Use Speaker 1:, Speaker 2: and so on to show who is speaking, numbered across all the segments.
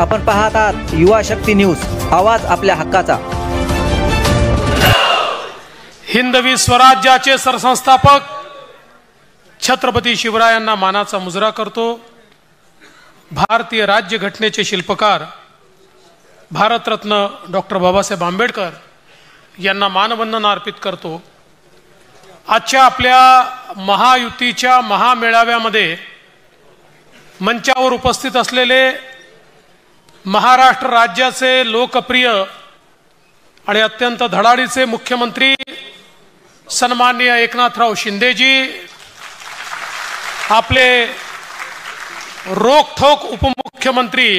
Speaker 1: आपण पाहत आहात युवा शक्ती न्यूज, आवाज आपल्या हक्काचा।
Speaker 2: हिंदवी स्वराज्याचे सरसंस्थापक छत्रपती शिवरायांना मानाचा मुजरा करतो। भारतीय राज्यघटनेचे शिल्पकार भारतरत्न डॉक्टर बाबासाहेब आंबेडकर यांना मानवंदना अर्पित करतो। आजच्या आपल्या महायुतीच्या महामेळाव्यामध्ये मंचावर उपस्थित असलेले महाराष्ट्र राज्याचे लोकप्रिय आणि अत्यंत धडाडीचे मुख्यमंत्री सन्माननीय एकनाथराव शिंदेजी, आपले रोखठोक उपमुख्यमंत्री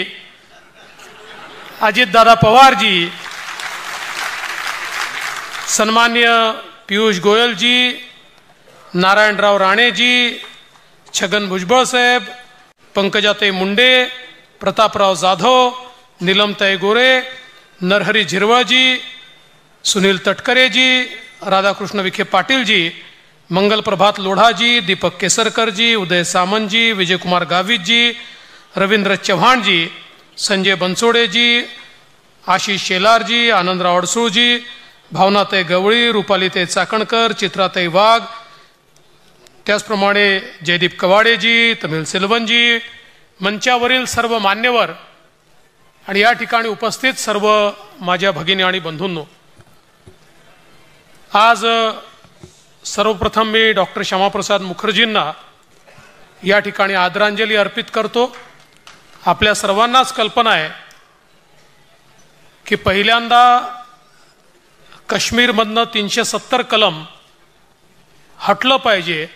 Speaker 2: अजितदादा पवारजी, सन्माननीय पीयूष गोयलजी, नारायणराव राणेजी, छगन भुजबळ साहेब, पंकजाताई मुंडे, प्रतापराव जाधव, नीलमताई गोरे, नरहरी झिरवळजी, सुनील तटकरेजी, राधाकृष्ण विखे पाटीलजी, मंगल प्रभात लोढाजी, दीपक केसरकरजी, उदय सामंतजी, विजयकुमार गावितजी, रवींद्र चव्हाणजी, संजय बनसोडेजी, आशिष शेलारजी, आनंदराव अडसूळजी, भावनाताई गवळी, रुपालीताई चाकणकर, चित्राताई वाघ, त्याचप्रमाणे जयदीप कवाडेजी, तमिल सेल्वनजी, मंचावरील सर्व मान्यवर आणि या ठिकाणी उपस्थित सर्व माझ्या भगिनी आणि बंधूंनो, आज सर्वप्रथम मी डॉक्टर श्यामाप्रसाद मुखर्जींना या ठिकाणी आदरांजली अर्पित करतो। आपल्या सर्वांनाच कल्पना आहे की पहिल्यांदा काश्मीरमधनं 370 कलम हटलं पाहिजे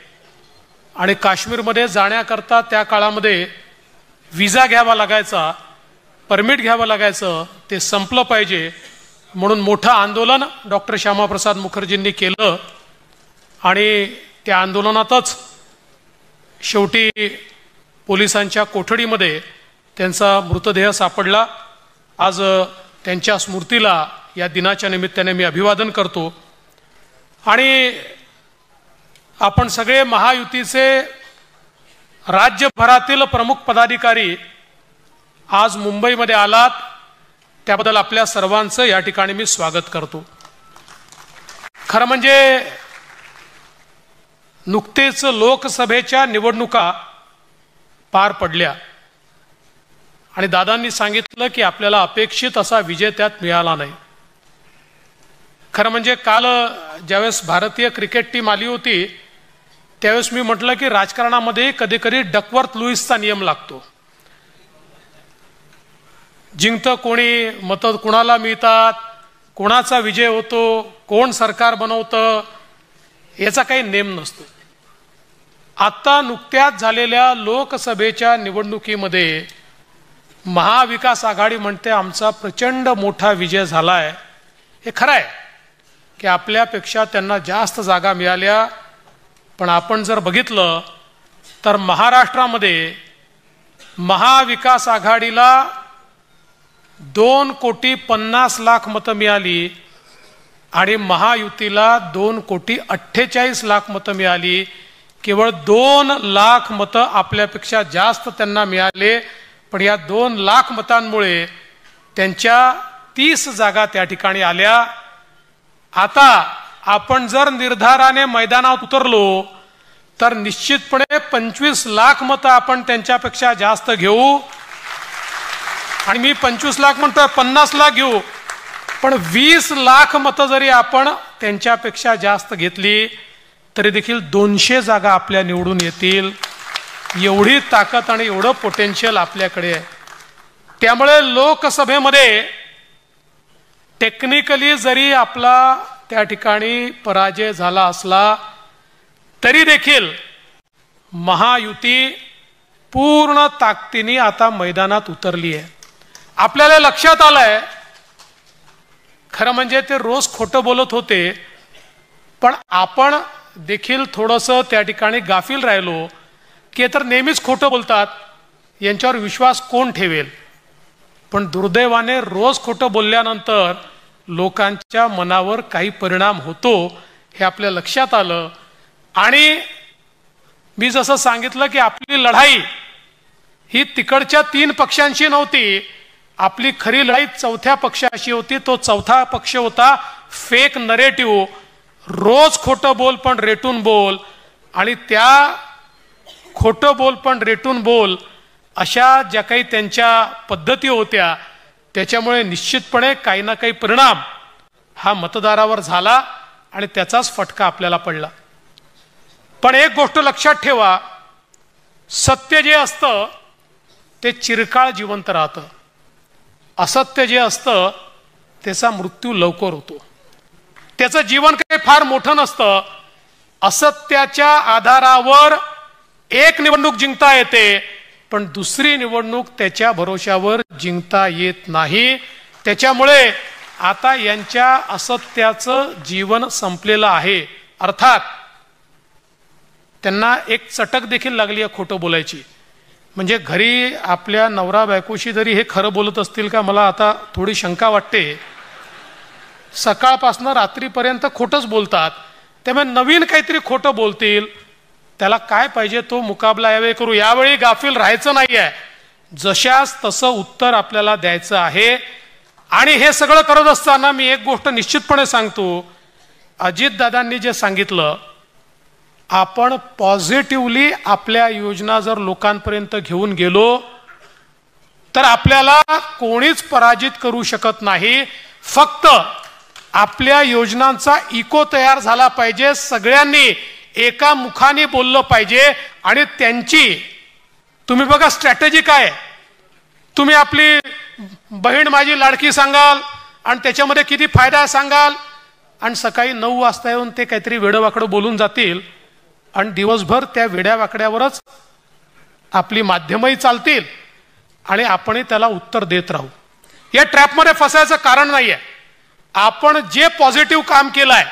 Speaker 2: आणि काश्मीरमध्ये जाण्याकरता त्या काळामध्ये विजा घ्यावा लागायचा, परमिट घ्यावं लागायचं, ते संपलं पाहिजे म्हणून मोठं आंदोलन डॉक्टर श्यामाप्रसाद मुखर्जींनी केलं आणि त्या आंदोलनातच शेवटी पोलिसांच्या कोठडीमध्ये त्यांचा मृतदेह सापडला। आज त्यांच्या स्मृतीला या दिनाच्या निमित्ताने मी अभिवादन करतो आणि आपण सगळे महायुतीचे राज्यभरातील प्रमुख पदाधिकारी आज मुंबईमध्ये आलात, त्याबद्दल आपल्या सर्वांचं या ठिकाणी मी स्वागत करतो। खरं म्हणजे नुकतेच लोकसभेच्या निवडणुका पार पडल्या आणि दादांनी सांगितलं की आपल्याला अपेक्षित असा विजय त्यात मिळाला नाही। खरं म्हणजे काल ज्यावेळेस भारतीय क्रिकेट टीम आली होती त्यावेळेस मी म्हटलं की राजकारणामध्ये कधी कधी डकवर्थ लुईसचा नियम लागतो, जिंकतं कोणी, मतं कोणाला मिळतात, कोणाचा विजय होतो, कोण सरकार बनवतं, याचा काही नेम नसतो। आता नुकत्याच झालेल्या लोकसभेच्या निवडणुकीमध्ये महाविकास आघाडी म्हणते आमचा प्रचंड मोठा विजय झालाय। हे खरं आहे की आपल्यापेक्षा त्यांना जास्त जागा मिळाल्या, पण आपण जर बघितलं तर महाराष्ट्रामध्ये महाविकास आघाडीला 2,50,00,000 मतं मिळाली आणि महायुतीला 2,48,00,000 मतं मिळाली। केवळ 2,00,000 मतं आपल्यापेक्षा जास्त त्यांना मिळाले, पण या 2,00,000 मतांमुळे त्यांच्या 30 जागा त्या ठिकाणी आल्या। आता आपण जर निर्धाराने मैदानात उतरलो तर निश्चितपणे 25,00,000 मतं आपण त्यांच्यापेक्षा जास्त घेऊ आणि मी 25,00,000 म्हणतोय, 50,00,000 घेऊ, पण 20,00,000 मतं जरी आपण त्यांच्यापेक्षा जास्त घेतली तरी देखील 200 जागा आपल्या निवडून येतील। एवढी ताकद आणि एवढं पोटेन्शियल आपल्याकडे आहे। त्यामुळे लोकसभेमध्ये टेक्निकली जरी आपला त्या ठिकाणी पराजय झाला असला तरी देखील महायुती पूर्ण ताकदीने आता मैदानात उतरली आहे। आपल्याला लक्षात आलंय, खरं म्हणजे ते रोज खोटं बोलत होते, पण आपण देखील थोडंसं त्या ठिकाणी गाफील राहिलो की तर नेहमीच खोटं बोलतात, यांच्यावर विश्वास कोण ठेवेल। पण दुर्दैवाने रोज खोटं बोलल्यानंतर लोकांच्या मनावर काही परिणाम होतो हे आपल्या लक्षात आलं आणि मी जसं सांगितलं की आपली लढाई ही तिकडच्या 3 पक्षांशी नव्हती, आपली खरी लढाई चौथ्या पक्षाशी होती. तो चौथा पक्ष होता फेक नरेटिव्ह. रोज खोटं बोल पण रेटून बोल, आणि त्या खोटं बोल पण रेटून बोल अशा ज्या काही त्यांच्या पद्धती होत्या, त्याच्यामुळे निश्चितपणे काही ना काही परिणाम हा मतदारावर झाला आणि त्याचाच फटका आपल्याला पडला. पण एक गोष्ट लक्षात ठेवा, सत्य जे असतं ते चिरकाळ जिवंत राहतं. असत्य जे असतं त्याचा मृत्यू लवकर होतो. त्याचं जीवन काही फार मोठं नसतं. असत्याच्या आधारावर एक निवडणूक जिंकता येते, पण दुसरी निवडणूक त्याच्या भरोशावर जिंकता येत नाही. त्याच्यामुळे आता यांच्या असत्याचं जीवन संपलेलं आहे. अर्थात त्यांना एक चटक देखील लागली आहे खोटं बोलायची. म्हणजे घरी आपल्या नवरा बायकोशी जरी हे खरं बोलत असतील का, मला आता थोडी शंका वाटते. सकाळपासून रात्रीपर्यंत खोटंच बोलतात, त्यामुळे नवीन काहीतरी खोटं बोलतील. त्याला काय पाहिजे तो मुकाबला यावेळी करू. यावेळी गाफील राहायचं नाही आहे. जशास तसं उत्तर आपल्याला द्यायचं आहे. आणि हे सगळं करत असताना मी एक गोष्ट निश्चितपणे सांगतो, अजितदादांनी जे सांगितलं, आपण पॉझिटिव्हली आपल्या योजना जर लोकांपर्यंत घेऊन गेलो तर आपल्याला कोणीच पराजित करू शकत नाही. फक्त आपल्या योजनांचा इको तयार झाला पाहिजे. सगळ्यांनी एका मुखाने बोललं पाहिजे. आणि त्यांची तुम्ही बघा स्ट्रॅटेजी काय. तुम्ही आपली बहीण माझी लाडकी सांगाल आणि त्याच्यामध्ये किती फायदा सांगाल, आणि सकाळी 9 वाजता येऊन ते काहीतरी वेडवाकडं बोलून जातील, आणि दिवसभर त्या वेड्यावाकड्यावरच आपली माध्यमही चालतील आणि आपणही त्याला उत्तर देत राहू. या ट्रॅपमध्ये फसायचं कारण नाही आहे. आपण जे पॉझिटिव्ह काम केलंय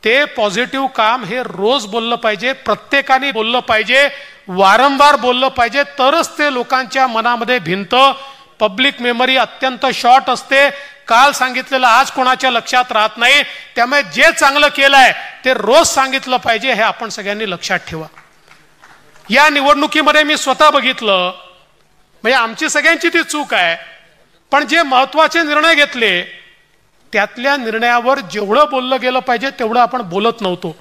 Speaker 2: ते पॉझिटिव्ह काम हे रोज बोललं पाहिजे, प्रत्येकाने बोललं पाहिजे, वारंवार बोललं पाहिजे, तरच ते लोकांच्या मनामध्ये भिनतं. पब्लिक मेमरी अत्यंत शॉर्ट असते. काल सांगितलेलं आज कोणाच्या लक्षात राहत नाही. त्यामुळे जे चांगलं केलंय ते रोज सांगितलं पाहिजे, हे आपण सगळ्यांनी लक्षात ठेवा. या निवडणुकीमध्ये मी स्वतः बघितलं, म्हणजे आमची सगळ्यांची ती चूक आहे, पण जे महत्वाचे निर्णय घेतले त्यातल्या निर्णयावर जेवढं बोललं गेलं पाहिजे तेवढं आपण बोलत नव्हतो.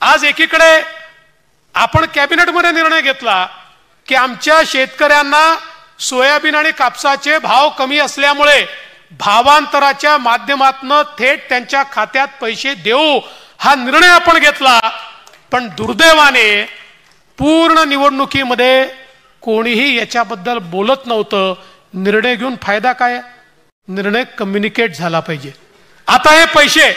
Speaker 2: आज एकीकडे आपण कॅबिनेटमध्ये निर्णय घेतला की आमच्या शेतकऱ्यांना सोयाबीन आणि कापसाचे भाव कमी असल्यामुळे भावांतराच्या माध्यमातून थेट त्यांच्या खात्यात पैसे देऊ, हा निर्णय आपण घेतला. पण दुर्दैवाने पूर्ण निवडणुकीमध्ये कोणीही याच्याबद्दल बोलत नव्हतं. निर्णय घेऊन फायदा काय? निर्णय कम्युनिकेट झाला पाहिजे. आता हे पैसे,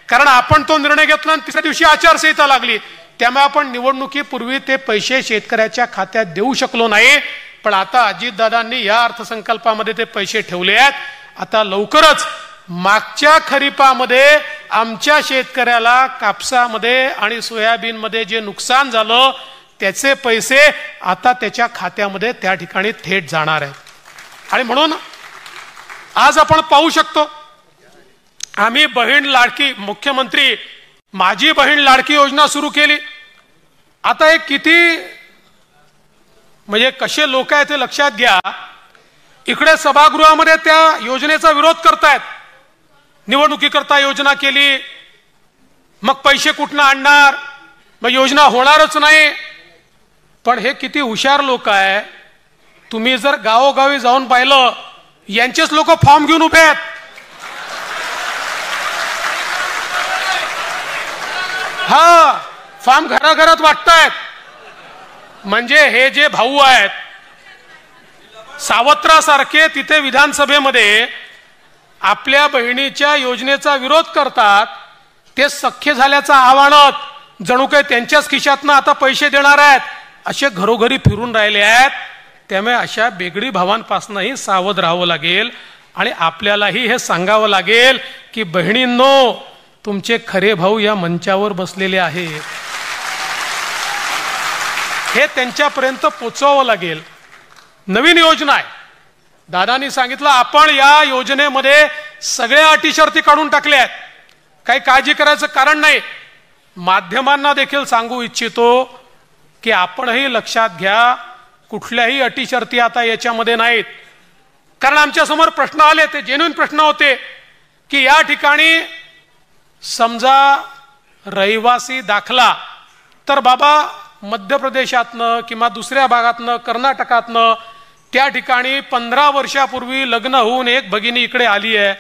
Speaker 2: कारण आपण तो निर्णय घेतला आणि तिसऱ्या दिवशी आचारसंहिता लागली, त्यामुळे आपण निवडणुकीपूर्वी ते पैसे शेतकऱ्याच्या खात्यात देऊ शकलो नाही. पण आता अजितदादांनी या अर्थसंकल्पामध्ये ते पैसे ठेवले आहेत. आता लवकरच मागच्या खरीपामध्ये आमच्या शेतकऱ्याला कापसामध्ये आणि सोयाबीनमध्ये जे नुकसान झालं त्याचे पैसे आता त्याच्या खात्यामध्ये त्या ठिकाणी थेट जाणार आहेत. आणि म्हणून आज आपण पाहू शकतो, आम्ही बहीण लाडकी, मुख्यमंत्री माझी बहीण लाडकी योजना सुरू केली. आता हे किती म्हणजे कसे लोक आहेत ते लक्षात घ्या. इकडे सभागृहामध्ये त्या योजनेचा विरोध करतायत. निवडणुकीकरता योजना केली, मग पैसे कुठनं आणणार, मग योजना होणारच नाही. पण हे किती हुशार लोक आहे. तुम्ही जर गावोगावी जाऊन पाहिलं, यांचेच लोक फॉर्म घेऊन उभे आहेत. हा फॉर्म घराघरात वाटतायत. म्हणजे हे जे भाऊ आहेत सावत्रासारखे, तिथे विधानसभेमध्ये आपल्या बहिणीच्या योजनेचा विरोध करतात. ते सख्य झाल्याचा आव्हानात जणू काही त्यांच्याच खिशातनं आता पैसे देणार आहेत असे घरोघरी फिरून राहिले आहेत. त्यामुळे अशा बेगडी भावांपासूनही सावध राहावं लागेल. आणि आपल्यालाही हे सांगावं लागेल की बहिणींनो, तुमचे खरे भाऊ या मंचावर बसलेले आहेत, हे त्यांच्यापर्यंत पोचवावं लागेल. नवीन योजना आहे, दादांनी सांगितलं आपण या योजनेमध्ये सगळ्या अटी शर्ती काढून टाकल्या आहेत. काही काळजी करायचं कारण नाही. माध्यमांना देखील सांगू इच्छितो की आपणही लक्षात घ्या, कुठल्याही अटी शर्ती आता याच्यामध्ये नाहीत. कारण आमच्या समोर प्रश्न आले, ते जेन्युइन प्रश्न होते की या ठिकाणी समजा रहिवासी दाखला तर बाबा मध्य प्रदेशातनं किंवा दुसऱ्या भागातनं कर्नाटकातनं त्या ठिकाणी 15 वर्षापूर्वी लग्न होऊन एक भगिनी इकडे आली आहे,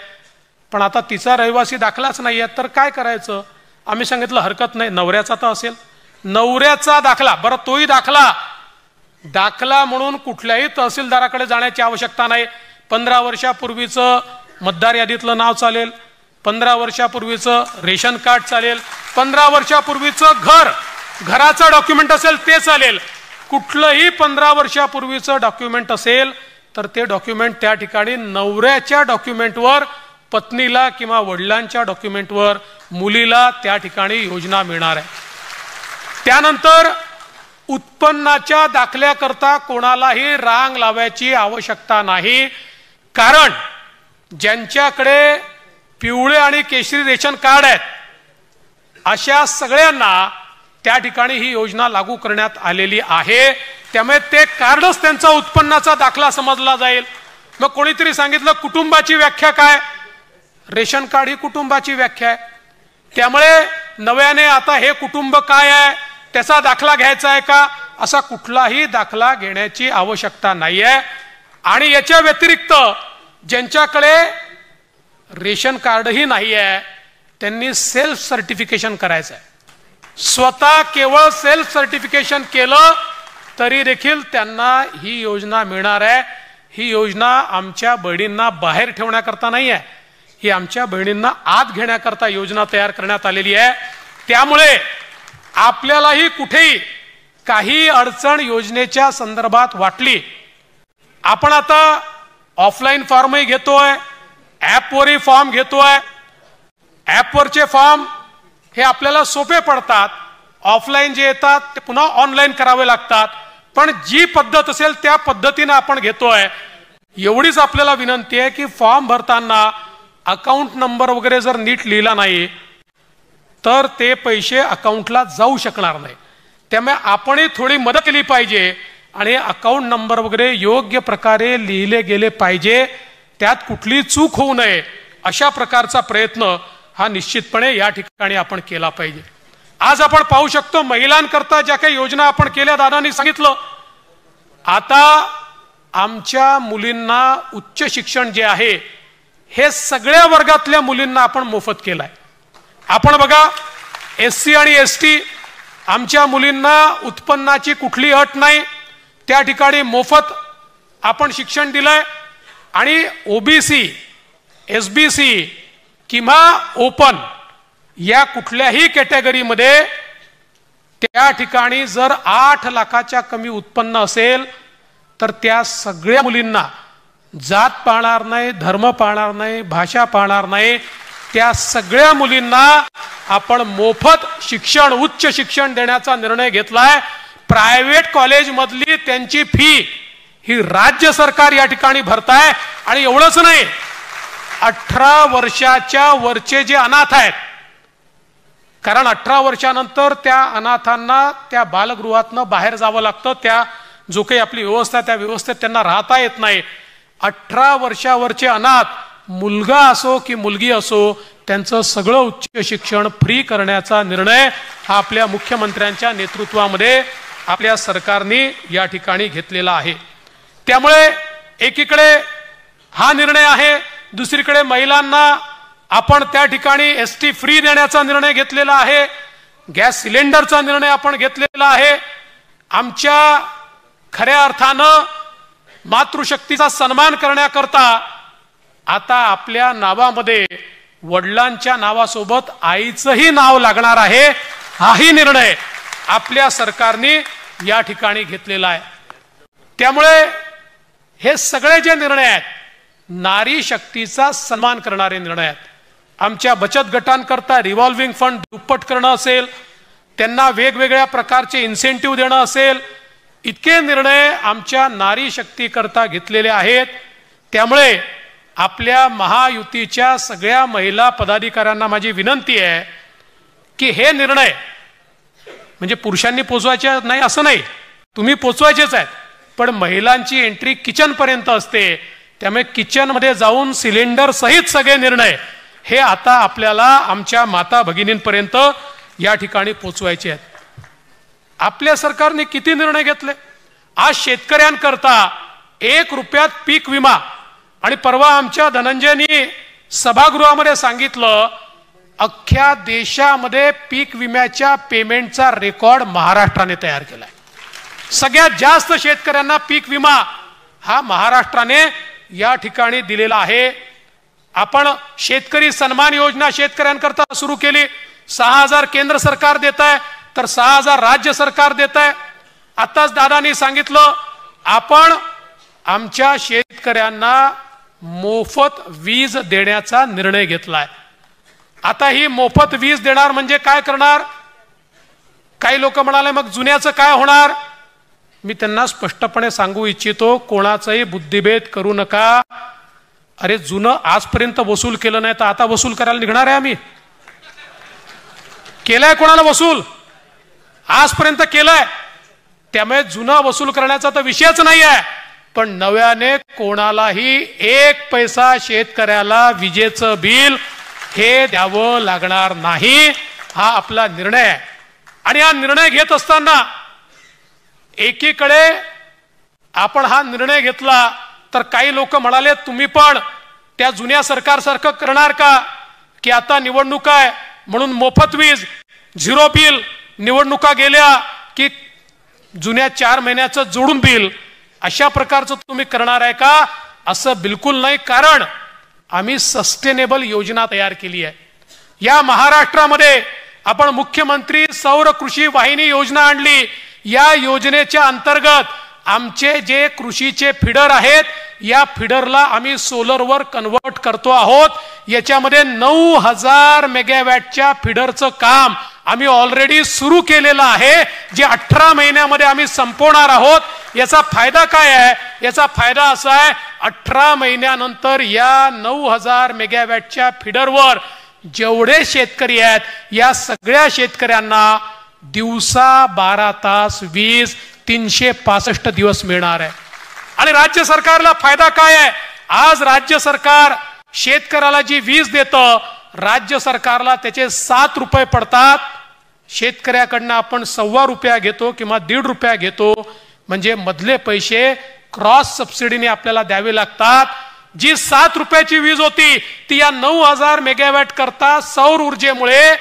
Speaker 2: पण आता तिचा रहिवासी दाखलाच नाही आहे, तर काय करायचं? आम्ही सांगितलं हरकत नाही, नवऱ्याचा तर असेल, नवऱ्याचा दाखला, बरं तोही दाखला म्हणून कुठल्याही तहसीलदाराकडे जाण्याची आवश्यकता नाही. 15 वर्षापूर्वीचं मतदार यादीतलं नाव चालेल, 15 वर्षापूर्वीचं रेशन कार्ड चालेल, 15 वर्षापूर्वीचं घराचं डॉक्युमेंट असेल ते चालेल. कुठलंही 15 वर्षापूर्वीचं डॉक्युमेंट असेल तर ते डॉक्युमेंट त्या ठिकाणी नवऱ्याच्या डॉक्युमेंटवर, पत्नीला किंवा वडिलांच्या डॉक्युमेंटवर मुलीला त्या ठिकाणी योजना मिळणार आहे. त्यानंतर उत्पन्नाच्या दाखल्याकरता कोणालाही रांग लावायची आवश्यकता नाही, कारण ज्यांच्याकडे पिवळे आणि केशरी रेशन कार्ड आहेत अशा सगळ्यांना त्या ठिकाणी ही योजना लागू करण्यात आलेली आहे. त्यामुळे ते कार्डच त्यांचा उत्पन्नाचा दाखला समजला जाईल. मग कोणीतरी सांगितलं कुटुंबाची व्याख्या काय? रेशन कार्ड ही कुटुंबाची व्याख्या आहे. त्यामुळे नव्याने आता हे कुटुंब काय आहे त्याचा दाखला घ्यायचा आहे का? असा कुठलाही दाखला घेण्याची आवश्यकता नाही आहे. आणि याच्या व्यतिरिक्त ज्यांच्याकडे रेशन कार्डही नाही आहे त्यांनी सेल्फ सर्टिफिकेशन करायचं आहे. स्वतः केवळ सेल्फ सर्टिफिकेशन केलं तरी देखील त्यांना ही योजना मिळणार आहे. ही योजना आमच्या बहिणींना बाहेर ठेवण्याकरता नाही आहे, ही आमच्या बहिणींना आत घेण्याकरता योजना तयार करण्यात आलेली आहे. त्यामुळे आपल्यालाही कुठेही काही अडचण योजनेच्या संदर्भात वाटली, आपण आता ऑफलाईन फॉर्मही घेतोय, ॲपवरही फॉर्म घेतोय. ॲपवरचे फॉर्म हे आपल्याला सोपे पडतात, ऑफलाईन जे येतात ते पुन्हा ऑनलाईन करावे लागतात. पण जी पद्धत असेल त्या पद्धतीने आपण घेतोय. एवढीच आपल्याला विनंती आहे की फॉर्म भरताना अकाउंट नंबर वगैरे जर नीट लिहिला नाही तर ते पैसे अकाउंटला जाऊ शकणार नाही. त्यामुळे आपणही थोडी मदत केली पाहिजे आणि अकाउंट नंबर वगैरे योग्य प्रकारे लिहिले गेले पाहिजे, त्यात कुठली चूक होऊ नये अशा प्रकारचा प्रयत्न हा निश्चितपणे या ठिकाणी आपण केला पाहिजे. आज आपण पाहू शकतो महिलांकरता ज्या काही योजना आपण केल्या, दादांनी सांगितलं, आता आमच्या मुलींना उच्च शिक्षण जे आहे हे सगळ्या वर्गातल्या मुलींना आपण मोफत केलंय. आपण बघा SC आणि ST आमच्या मुलींना उत्पन्नाची कुठली अट नाही, त्या ठिकाणी मोफत आपण शिक्षण दिलंय. आणि OBC, SBC किंवा ओपन या कुठल्याही कॅटेगरीमध्ये त्या ठिकाणी जर 8 लाखाच्या कमी उत्पन्न असेल तर त्या सगळ्या मुलींना जात पाळणार नाही, धर्म पाळणार नाही, भाषा पाळणार नाही, त्या सगळ्या मुलींना आपण मोफत शिक्षण, उच्च शिक्षण देण्याचा निर्णय घेतलाय. प्रायव्हेट कॉलेज मधली त्यांची फी ही राज्य सरकार या ठिकाणी भरताय. आणि एवढंच नाही, 18 वर्षाच्या वरचे जे अनाथ आहेत, कारण 18 वर्षानंतर त्या अनाथांना त्या बालगृहातनं बाहेर जावं लागतं, त्या जो काही आपली व्यवस्था त्या व्यवस्थेत त्यांना राहता येत नाही. 18 वर्षावरचे अनाथ, मुलगा असो की मुलगी असो, त्यांचं सगळं उच्च शिक्षण फ्री करण्याचा निर्णय हा आपल्या मुख्यमंत्र्यांच्या नेतृत्वामध्ये आपल्या सरकारने या ठिकाणी घेतलेला आहे. त्यामुळे एकीकडे हा निर्णय आहे, दुसरीकडे महिलांना आपण त्या ठिकाणी ST फ्री देण्याचा निर्णय घेतलेला आहे, गॅस सिलेंडरचा निर्णय आपण घेतलेला आहे. आमच्या खऱ्या अर्थानं मातृशक्तीचा सन्मान करण्याकरता आता आपल्या नावामध्ये वडिलांच्या नावासोबत आईचंही नाव लागणार आहे. हाही निर्णय आपल्या सरकारने या ठिकाणी घेतलेला आहे. त्यामुळे हे सगळे जे निर्णय आहेत नारी शक्तीचा सन्मान करणारे निर्णय आहेत. आमच्या बचत गटांकरता रिव्हॉल्विंग फंड दुप्पट करणं असेल, त्यांना वेगवेगळ्या प्रकारचे इन्सेंटिव्ह देणं असेल, इतके निर्णय आमच्या नारी शक्तीकरता घेतलेले आहेत. त्यामुळे आपल्या महायुतीच्या सगळ्या महिला पदाधिकाऱ्यांना माझी विनंती आहे की हे निर्णय म्हणजे पुरुषांनी पोचवायचे नाही असं नाही, तुम्ही पोचवायचेच आहेत, पण महिलांची एंट्री किचन पर्यंत असते. त्यामुळे किचनमध्ये जाऊन सिलेंडर सहित सगळे निर्णय हे आता आपल्याला आमच्या माता भगिनींपर्यंत या ठिकाणी पोचवायचे आहेत. आपल्या सरकारने किती निर्णय घेतले. आज शेतकऱ्यांकरता 1 रुपयात पीक विमा, आणि परवा आमच्या धनंजयनी सभागृहामध्ये सांगितलं अख्ख्या देशामध्ये पीक विम्याच्या पेमेंटचा रेकॉर्ड महाराष्ट्राने तयार केलाय. सगळ्यात जास्त शेतकऱ्यांना पीक विमा हा महाराष्ट्राने या ठिकाणी दिलेला आहे. आपण शेतकरी सन्मान योजना शेतकऱ्यांकरता सुरू केली. 6,000 केंद्र सरकार देत आहे, तर 6,000 राज्य सरकार देत आहे. आताच दादांनी सांगितलं आपण आमच्या शेतकऱ्यांना मोफत वीज देण्याचा निर्णय घेतलाय. आता ही मोफत वीज देणार म्हणजे काय करणार. काही लोक म्हणाले मग जुन्याचं काय होणार. मी त्यांना स्पष्टपणे सांगू इच्छितो, कोणाचाही बुद्धिभेद करू नका. अरे जुनं आजपर्यंत वसूल केलं नाही तर आता वसूल करायला निघणार आहे. आम्ही केलंय कोणाला वसूल, आजपर्यंत केलंय. त्यामुळे जुनं वसूल करण्याचा तर विषयच नाही आहे. पण नव्याने कोणालाही 1 पैसा शेतकऱ्याला विजेचं बिल हे द्यावं लागणार नाही. हा आपला निर्णय आहे. आणि हा निर्णय घेत असताना एकीकडे आपण हा निर्णय घेतला तर काही लोक म्हणाले तुम्ही पण त्या जुन्या सरकारसारखं करणार का, की आता निवडणूक आहे म्हणून मोफत वीज, झिरो बिल, निवडणुका गेल्या की जुन्या 4 महिन्याचं जोडून बिल, अशा प्रकारचं तुम्ही करणार आहे का. असं बिलकुल नाही. कारण आम्ही सस्टेनेबल योजना तयार केली आहे. या महाराष्ट्रामध्ये आपण मुख्यमंत्री सौर कृषी वाहिनी योजना आणली. या योजनेच्या अंतर्गत आमचे जे कृषीचे फिडर आहेत या फिडरला आम्ही सोलरवर कन्वर्ट करतो आहोत. याच्यामध्ये 9,000 मेगावॅटच्या फिडरचं काम आम्ही ऑलरेडी सुरू केलेलं आहे, जे 18 महिन्यामध्ये आम्ही संपवणार आहोत. याचा फायदा काय आहे. याचा फायदा असा आहे 18 महिन्यानंतर या 9,000 मेगावॅटच्या फिडरवर जेवढे शेतकरी आहेत या सगळ्या शेतकऱ्यांना दिवसा 12 तास वीज 365 दिवस मिळणार आहे. आणि राज्य सरकारला फायदा काय आहे. आज राज्य सरकार शेतकऱ्याला जी वीज देतं, राज्य सरकारला त्याचे 7 रुपये पडतात. शेतकऱ्याकडनं आपण 1.25 रुपया घेतो किंवा 1.5 रुपया घेतो. म्हणजे मधले पैसे क्रॉस सबसिडीने आपल्याला द्यावे लागतात. जी 7 रुपयाची वीज होती ती या 9,000 मेगावॅट करता सौर ऊर्जेमुळे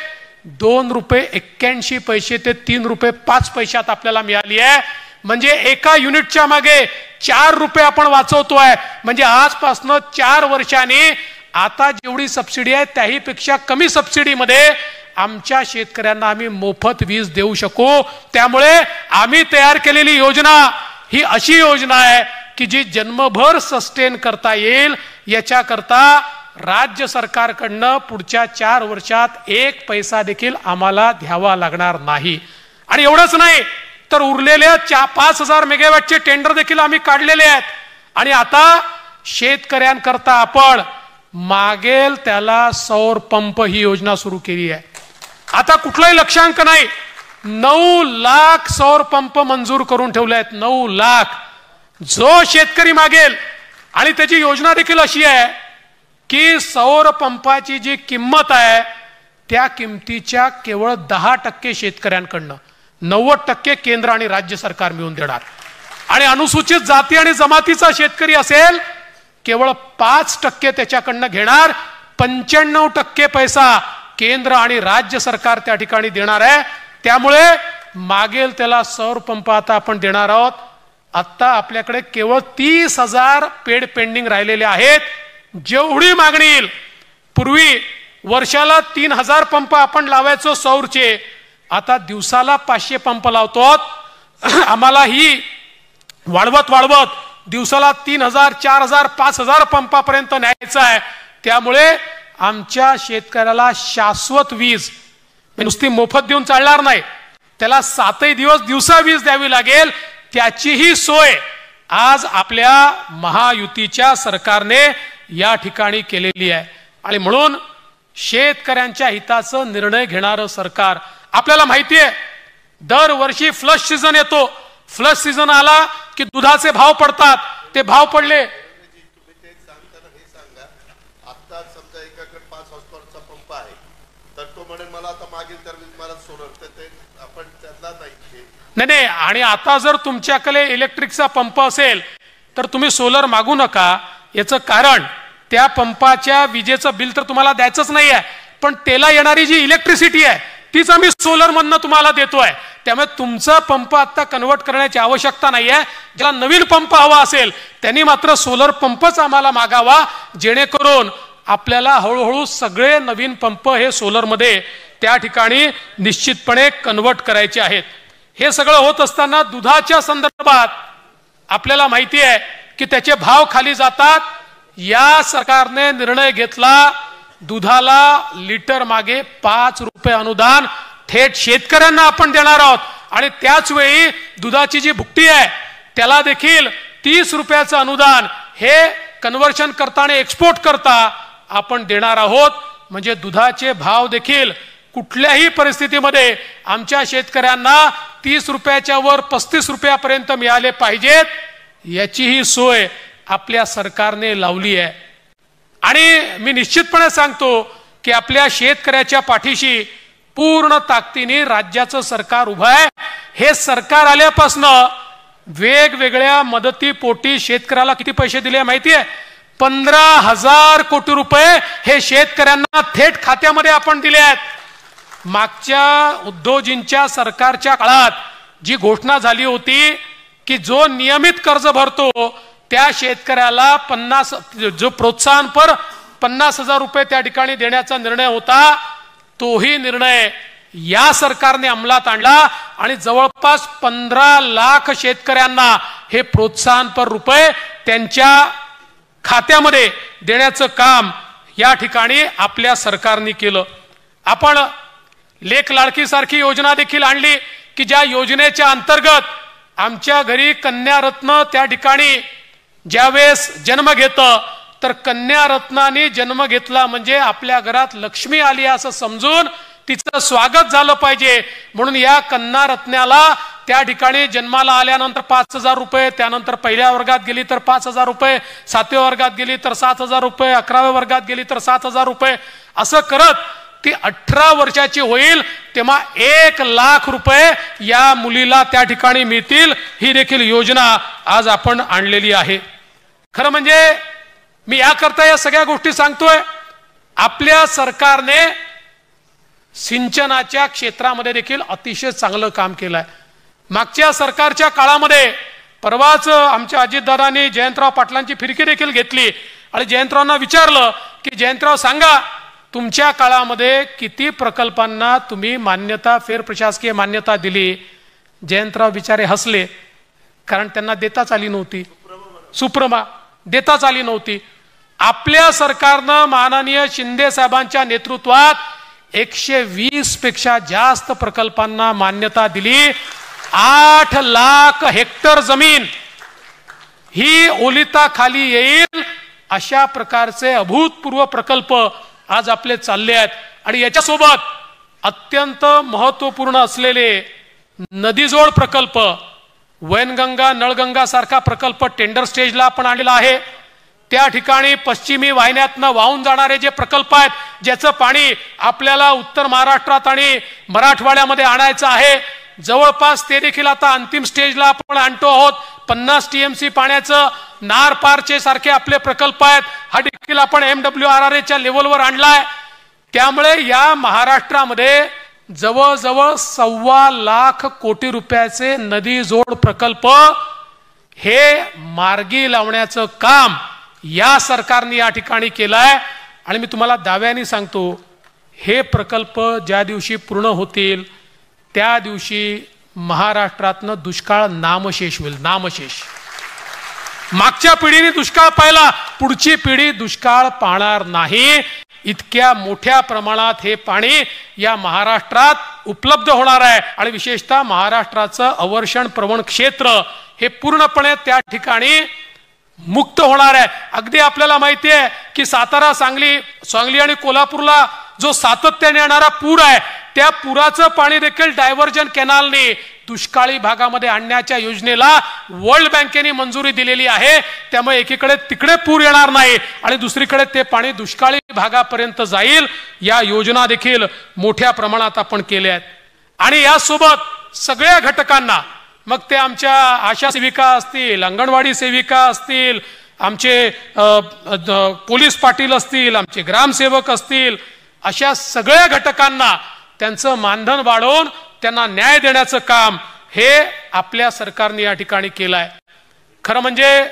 Speaker 2: 2 रुपये 81 पैसे ते 3 रुपये 5 पैशात आपल्याला मिळाली आहे. म्हणजे एका युनिटच्या मागे 4 रुपये आपण वाचवतोय. म्हणजे आजपासून 4 वर्षांनी आता जेवढी सबसिडी आहे त्याही पेक्षा कमी सबसिडीमध्ये आमच्या शेतकऱ्यांना आम्ही मोफत वीज देऊ शकू. त्यामुळे आम्ही तयार केलेली योजना ही अशी योजना आहे की जी जन्मभर सस्टेन करता येईल. याच्याकरता राज्य सरकारकडनं पुढच्या 4 वर्षात 1 पैसा देखील आम्हाला द्यावा लागणार नाही. आणि एवढंच नाही तर उरलेल्या 5,000 मेगावॅटचे टेंडर देखील आम्ही काढलेले आहेत. आणि आता शेतकऱ्यांकरता आपण मागेल त्याला सौर पंप ही योजना सुरू केली आहे. आता कुठलाही लक्षांक नाही. 9 लाख सौर पंप मंजूर करून ठेवले आहेत. 9 लाख जो शेतकरी मागेल. आणि त्याची योजना देखील अशी आहे की सौर पंपाची जी किंमत आहे त्या किमतीच्या केवळ 10% शेतकऱ्यांकडनं, 90% केंद्र आणि राज्य सरकार मिळून देणार. आणि अनुसूचित जाती आणि जमातीचा शेतकरी असेल केवळ 5% त्याच्याकडनं घेणार. 95% पैसा केंद्र आणि राज्य सरकार त्या ठिकाणी देणार आहे. त्यामुळे मागेल त्याला सौर पंप आता आपण देणार आहोत. आता आपल्याकडे केवळ 30,000 पेड पेंडिंग राहिलेले आहेत. जेवढी मागणी येईल, पूर्वी वर्षाला 3,000 पंप आपण लावायचो सौरचे, आता दिवसाला 500 पंप लावतो. आम्हाला ही वाढवत दिवसाला 3,000, 4,000, 5,000 पंपापर्यंत न्यायचं आहे. त्यामुळे आमच्या शेतकऱ्याला शाश्वत वीज नुसती मोफत देऊन चालणार नाही, त्याला 7 दिवस दिवसा वीज द्यावी लागेल. त्याचीही सोय आज आपल्या महायुतीच्या सरकारने या ठिकाणी केलेली आहे. आणि म्हणून शेतकऱ्यांच्या हिताचा निर्णय घेणारं सरकार. आपल्याला माहिती आहे दरवर्षी फ्लश सीझन येतो. फ्लश सीझन आला की दुधाचे भाव पडतात. ते भाव पडले
Speaker 3: म्हणेल मला आता मागील तर मला सोलर ते आपण त्यांना नाही.
Speaker 2: नाही, आणि आता जर तुमच्याकडे इलेक्ट्रिकचा पंप असेल तर तुम्ही सोलर मागू नका. याचं कारण त्या पंपाच्या विजेचं बिल तर तुम्हाला द्यायचंच नाही आहे, पण त्याला येणारी जी इलेक्ट्रिसिटी आहे तीच आम्ही सोलर मधनं तुम्हाला देतोय. त्यामुळे तुमचा पंप आता कन्वर्ट करण्याची आवश्यकता नाही आहे. ज्याला नवीन पंप हवा असेल त्यांनी मात्र सोलर पंपच आम्हाला मागावा, जेणेकरून आपल्याला हळूहळू सगळे नवीन पंप हे सोलरमध्ये त्या ठिकाणी निश्चितपणे कन्वर्ट करायचे आहेत. हे सगळं होत असताना दुधाच्या संदर्भात आपल्याला माहिती आहे की त्याचे भाव खाली जातात. या सरकारने निर्णय घेतला दुधाला लिटर मागे 5 रुपये अनुदान थेट शेतकऱ्यांना आपण देणार आहोत, आणि त्याच वेळी दुधाची जी भुकटी आहे त्याला देखील 30 रुपयाचं अनुदान हे कन्व्हर्शन करता आणि एक्सपोर्ट करता आपण देणार आहोत. म्हणजे दुधाचे भाव देखील कुठल्याही परिस्थितीमध्ये आमच्या शेतकऱ्यांना 30 रुपयाच्या वर 35 रुपयापर्यंत मिळाले पाहिजेत, याचीही सोय आपल्या सरकारने लावली आहे. आणि मी निश्चितपणे सांगतो की आपल्या शेतकऱ्याच्या पाठीशी पूर्ण ताकदीने राज्याचं सरकार उभं आहे. हे सरकार आल्यापासनं वेगवेगळ्या मदतीपोटी शेतकऱ्याला किती पैसे दिले माहिती आहे? 15,000 कोटी रुपये हे शेतकऱ्यांना थेट खात्यामध्ये आपण दिले आहेत. मागच्या उद्धवजींच्या सरकारच्या काळात जी घोषणा झाली होती की जो नियमित कर्ज भरतो त्या शेतकऱ्याला 50 जो प्रोत्साहनपर 50,000 रुपये त्या ठिकाणी देण्याचा निर्णय होता, तोही निर्णय या सरकारने अंमलात आणला आणि जवळपास 15 लाख शेतकऱ्यांना हे प्रोत्साहनपर रुपये त्यांच्या खात्यामध्ये देण्याचं काम या ठिकाणी आपल्या सरकारने केलं. आपण लेख लाडकी सारखी योजना देखील आणली की ज्या योजनेच्या अंतर्गत आमच्या घरी कन्या रत्न त्या ठिकाणी ज्यावेळेस जन्म घेतं तर कन्या रत्नाने जन्म घेतला म्हणजे आपल्या घरात लक्ष्मी आली असं समजून तिचं स्वागत झालं पाहिजे. म्हणून या कन्या रत्नाला त्या ठिकाणी जन्माला आल्यानंतर 5,000 रुपये, त्यानंतर पहिल्या वर्गात गेली तर 5,000 रुपये, 7व्या वर्गात गेली तर 7,000 रुपये, 11व्या वर्गात गेली तर 7,000 रुपये, असं करत ती 18 वर्षाची होईल तेव्हा 1 लाख रुपये या मुलीला त्या ठिकाणी मिळतील. ही देखील योजना आज आपण आणलेली आहे. खरं म्हणजे मी याकरता या सगळ्या गोष्टी सांगतोय. आपल्या सरकारने सिंचनाच्या क्षेत्रामध्ये देखील अतिशय चांगलं काम केलंय. मागच्या सरकारच्या काळामध्ये परवाच आमच्या अजितदादांनी जयंतराव पाटलांची फिरकी देखील घेतली आणि जयंतरावांना विचारलं की जयंतराव सांगा तुमच्या काळामध्ये किती प्रकल्पांना तुम्ही मान्यता, फेरप्रशासकीय मान्यता दिली? जयंतराव बिचारे हसले, कारण त्यांना देताच आली नव्हती. सुप्रमा देताच आली नव्हती. आपल्या सरकारनं माननीय शिंदे साहेबांच्या नेतृत्वात 120 पेक्षा जास्त प्रकल्पांना मान्यता दिली. 8 लाख हेक्टर जमीन ही ओलिताखाली येईल अशा प्रकारचे अभूतपूर्व प्रकल्प आज आपले चालले आहेत. आणि याच्यासोबत अत्यंत महत्वपूर्ण असलेले नदीजोड प्रकल्प, वैनगंगा, नळगंगा सारखा प्रकल्प टेंडर स्टेजला आपण आणलेला आहे. त्या ठिकाणी पश्चिमी वाहिन्यातनं वाहून जाणारे जे प्रकल्प आहेत ज्याचं पाणी आपल्याला उत्तर महाराष्ट्रात आणि मराठवाड्यामध्ये आणायचं आहे, जवळपास ते देखील आता अंतिम स्टेजला आपण आणतो आहोत. 50 TMC पाण्याचं नार पारचे सारखे आपले प्रकल्प आहेत, हा देखील आपण MWRRAच्या लेवलवर आणलाय. त्यामुळे या महाराष्ट्रामध्ये जवळजवळ 1.25 लाख कोटी रुपयाचे नदी जोड प्रकल्प हे मार्गी लावण्याचं काम या सरकारने या ठिकाणी केलंय. आणि मी तुम्हाला दाव्याने सांगतो, हे प्रकल्प ज्या दिवशी पूर्ण होतील त्या दिवशी महाराष्ट्रातनं दुष्काळ नामशेष होईल. नामशेष. मागच्या पिढीने दुष्काळ पाहिला, पुढची पिढी दुष्काळ पाहणार नाही. इतक्या मोठ्या प्रमाणात हे पाणी या महाराष्ट्रात उपलब्ध होणार आहे. आणि विशेषतः महाराष्ट्राचं अवर्षण प्रवण क्षेत्र हे पूर्णपणे त्या ठिकाणी मुक्त होणार आहे. अगदी आपल्याला माहिती आहे की सातारा, सांगली आणि कोल्हापूरला जो सातत्याने येणारा पूर आहे त्या पुराचं पाणी देखील डायव्हर्जन कॅनालने दुष्काळी भागामध्ये आणण्याच्या योजनेला वर्ल्ड बँकेने मंजुरी दिलेली आहे. त्यामुळे एकीकडे तिकडे पूर येणार नाही आणि दुसरीकडे ते पाणी दुष्काळी भागापर्यंत जाईल. या योजना देखील मोठ्या प्रमाणात आपण केल्या आहेत. आणि यासोबत सगळ्या घटकांना, मग ते आमच्या आशा सेविका असतील, अंगणवाडी सेविका असतील, आमचे पोलीस पाटील असतील, आमचे ग्रामसेवक असतील, अशा सगळ्या घटकांना त्यांचं मानधन वाढवून त्यांना न्याय देण्याचं काम हे आपल्या सरकारने या ठिकाणी केलं आहे. खरं म्हणजे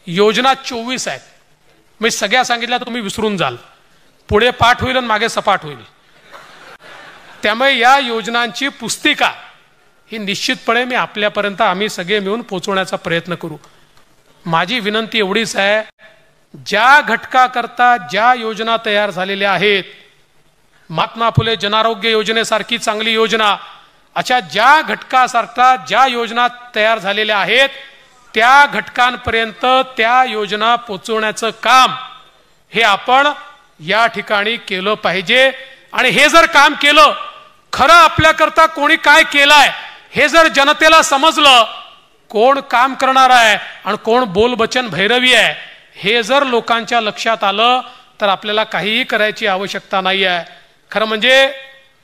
Speaker 2: योजना 24 आहेत. मी सगळ्या सांगितल्या तर तुम्ही विसरून जाल, पुढे पाठ होईल आणि मागे सपाट होईल. त्यामुळे या योजनांची पुस्तिका ही निश्चितपणे मी आपल्यापर्यंत आम्ही सगळे मिळून पोहोचवण्याचा प्रयत्न करू. माझी विनंती एवढीच आहे, ज्या घटकाकरता ज्या योजना तयार झालेल्या आहेत, महात्मा फुले जनआरोग्य योजनेसारखी चांगली योजना, अशा ज्या घटकासारख्या ज्या योजना तयार झालेल्या आहेत त्या घटकांपर्यंत त्या योजना पोहोचवण्याचं काम हे आपण या ठिकाणी केलं पाहिजे. आणि हे जर काम केलं, खरं आपल्याकरता कोणी काय केलंय हे जर जनतेला समजलं, कोण काम करणार आहे आणि कोण बोलबचन भैरवी आहे हे जर लोकांच्या लक्षात आलं, तर आपल्याला काहीही करायची आवश्यकता नाही आहे. खरं म्हणजे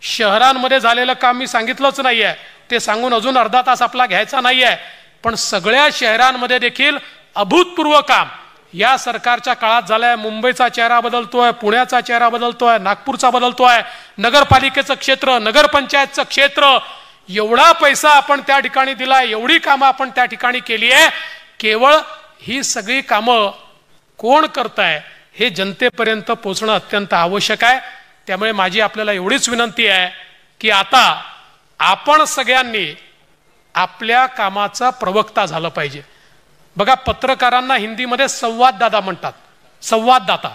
Speaker 2: शहरांमध्ये झालेलं काम मी सांगितलंच नाही आहे, ते सांगून अजून अर्धा तास आपला घ्यायचा नाही आहे. पण सगळ्या शहरांमध्ये देखील अभूतपूर्व काम या सरकारच्या काळात झालंय. मुंबईचा चेहरा बदलतोय, पुण्याचा चेहरा बदलतोय, नागपूरचा बदलतोय, नगरपालिकेचं क्षेत्र, नगरपंचायतचं क्षेत्र, एवढा पैसा आपण त्या ठिकाणी दिलाय, एवढी कामं आपण त्या ठिकाणी केली आहे. केवळ ही सगळी कामं कोण करताय हे जनतेपर्यंत पोहोचणं अत्यंत आवश्यक आहे. त्यामुळे माझी आपल्याला एवढीच विनंती आहे की आता आपण सगळ्यांनी आपल्या कामाचा प्रवक्ता झालं पाहिजे. बघा, पत्रकारांना हिंदीमध्ये संवाददाता म्हणतात, संवाददाता.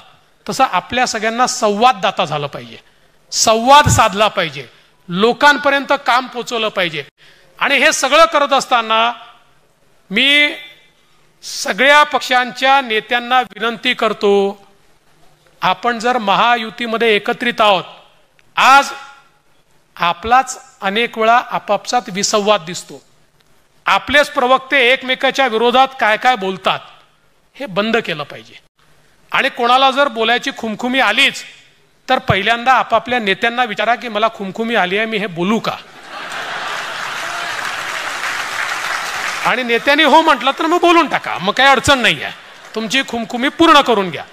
Speaker 2: तसं आपल्या सगळ्यांना संवाददाता झालं पाहिजे, संवाद साधला पाहिजे, लोकांपर्यंत काम पोचवलं पाहिजे. आणि हे सगळं करत असताना मी सगळ्या पक्षांच्या नेत्यांना विनंती करतो, आपण जर महायुतीमध्ये एकत्रित आहोत, आज आपलाच अनेक वेळा आपापसात विसंवाद दिसतो. आपलेच प्रवक्ते एकमेकाच्या विरोधात काय काय बोलतात, हे बंद केलं पाहिजे. आणि कोणाला जर बोलायची खुमखुमी आलीच तर पहिल्यांदा आपापल्या नेत्यांना विचारा की मला खुमखुमी आली आहे, मी हे बोलू का? आणि नेत्यांनी हो म्हटलं तर मग बोलून टाका, मग काही अडचण नाही आहे, तुमची खुमखुमी पूर्ण करून घ्या.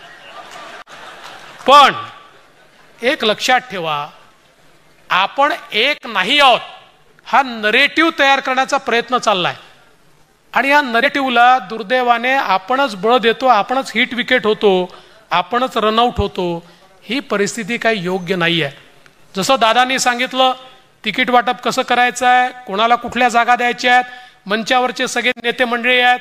Speaker 2: पण एक लक्षात ठेवा, आपण एक नाही आहोत हा नरेटिव्ह तयार करण्याचा प्रयत्न चाललाय. आणि या नरेटिव्हला दुर्दैवाने आपणच बळ देतो, आपणच हिट विकेट होतो, आपणच रनआउट होतो. ही परिस्थिती काही योग्य नाही आहे. जसं दादांनी सांगितलं, तिकीट वाटप कसं करायचं आहे, कोणाला कुठल्या जागा द्यायच्या आहेत, मंचावरचे सगळे नेते मंडळी आहेत,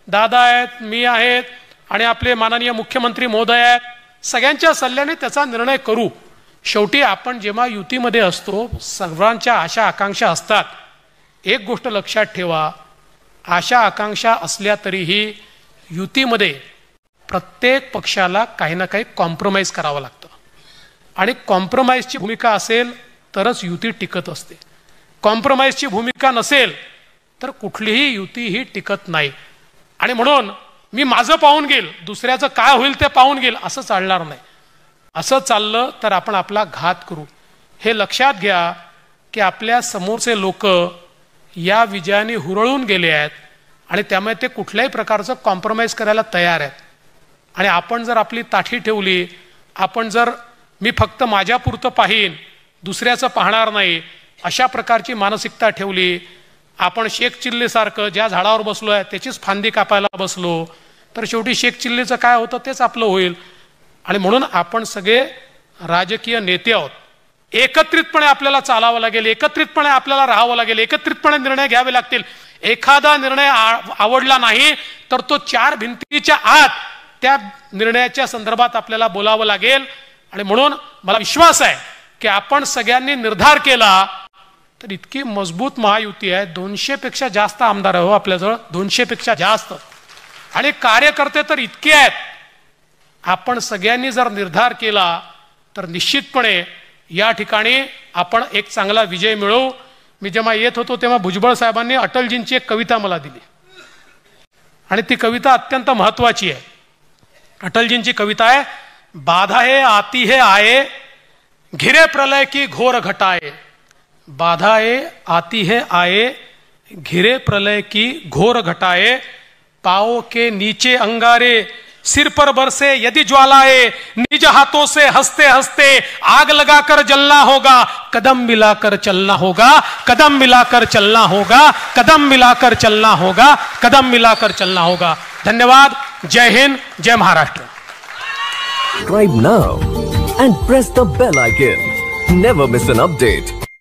Speaker 2: दादा आहेत, मी आहेत आणि आपले माननीय मुख्यमंत्री महोदय आहेत. सगळ्यांच्या सल्ल्याने त्याचा निर्णय करू. शेवटी आपण जेव्हा युतीमध्ये असतो, सर्वांच्या आशा आकांक्षा असतात. एक गोष्ट लक्षात ठेवा, आशा आकांक्षा असल्या तरीही युतीमध्ये प्रत्येक पक्षाला काही ना काही कॉम्प्रोमाइज करावं लागतं. आणि कॉम्प्रोमाइजची भूमिका असेल तरच युती टिकत असते. कॉम्प्रोमाइजची भूमिका नसेल तर कुठलीही युती ही टिकत नाही. आणि म्हणून मी माझं पाहून घेईल, दुसऱ्याचं काय होईल ते पाहून घेईल, असं चालणार नाही. असं चाललं तर आपण आपला घात करू. हे लक्षात घ्या की आपल्या समोरचे लोक या विजयाने हुरळून गेले आहेत आणि त्यामुळे ते कुठल्याही प्रकारचं कॉम्प्रोमाइज करायला तयार आहेत. आणि आपण जर आपली ताठी ठेवली, आपण जर मी फक्त माझ्यापुरतं पाहीन, दुसऱ्याचं पाहणार नाही, अशा प्रकारची मानसिकता ठेवली, आपण शेख चिल्लीसारखं ज्या झाडावर बसलो आहे त्याचीच फांदी कापायला बसलो, तर शेवटी शेख चिल्लीचं काय होतं तेच आपलं होईल. आणि म्हणून आपण सगळे राजकीय नेते आहोत. एकत्रितपणे आपल्याला चालावं लागेल, एकत्रितपणे आपल्याला राहावं लागेल, एकत्रितपणे निर्णय घ्यावे लागतील. एखादा निर्णय आवडला नाही तर तो 4 भिंतीच्या आत त्या निर्णयाच्या संदर्भात आपल्याला बोलावं लागेल. आणि म्हणून मला विश्वास आहे की आपण सगळ्यांनी निर्धार केला तर इतकी मजबूत महायुती आहे. 200 पेक्षा जास्त आमदार आहे हो आपल्याजवळ, 200 पेक्षा जास्त. आणि कार्यकर्ते तर इतके आहेत. आपण सगळ्यांनी जर निर्धार केला तर निश्चितपणे या ठिकाणी आपण एक चांगला विजय मिळवू. मी जेव्हा येत होतो तेव्हा भुजबळ साहेबांनी अटलजींची एक कविता मला दिली आणि ती कविता अत्यंत महत्वाची आहे. अटलजींची कविता आहे, बाधा है आती है आए, घिरे प्रलय की घोर घटाए. बाधा है आती है आए, घिरे प्रलय की घोर घटाए. पाओ के नीचे अंगारे, सिर पर बरसे यदि ज्वालाए. निज हाथों से हंसते हंसते आग लगाकर जलना होगा. कदम मिलाकर चलना होगा, कदम मिलाकर चलना होगा, कदम मिलाकर चलना होगा, कदम मिलाकर चलना होगा. धन्यवाद. जय हिंद, जय Maharashtra.
Speaker 4: Subscribe now and press the bell icon. Never miss an update.